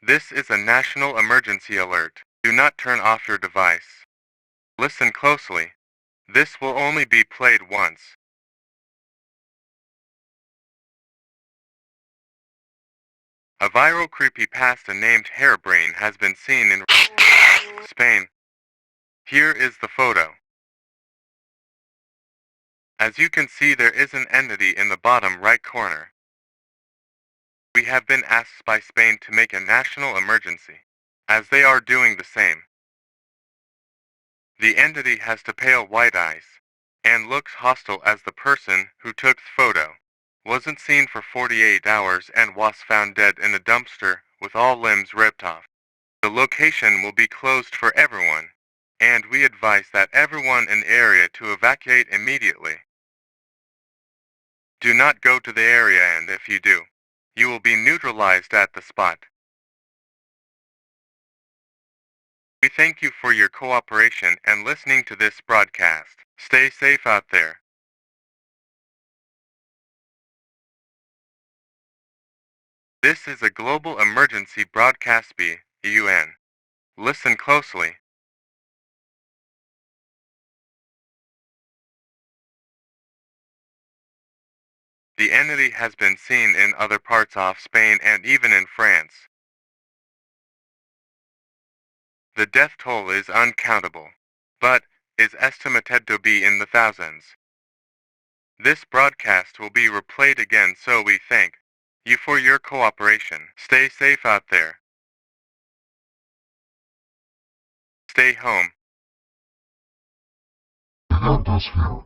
This is a national emergency alert. Do not turn off your device. Listen closely. This will only be played once. A viral creepypasta named Herobrine has been seen in Spain. Here is the photo. As you can see, there is an entity in the bottom right corner. We have been asked by Spain to make a national emergency, as they are doing the same. The entity has the pale white eyes, and looks hostile as the person who took the photo wasn't seen for 48 hours and was found dead in a dumpster with all limbs ripped off. The location will be closed for everyone, and we advise that everyone in the area to evacuate immediately. Do not go to the area, and if you do, you will be neutralized at the spot. We thank you for your cooperation and listening to this broadcast. Stay safe out there. This is a global emergency broadcast UN. Listen closely. The entity has been seen in other parts of Spain and even in France. The death toll is uncountable, but is estimated to be in the thousands. This broadcast will be replayed again, so we thank you for your cooperation. Stay safe out there. Stay home. Help us here.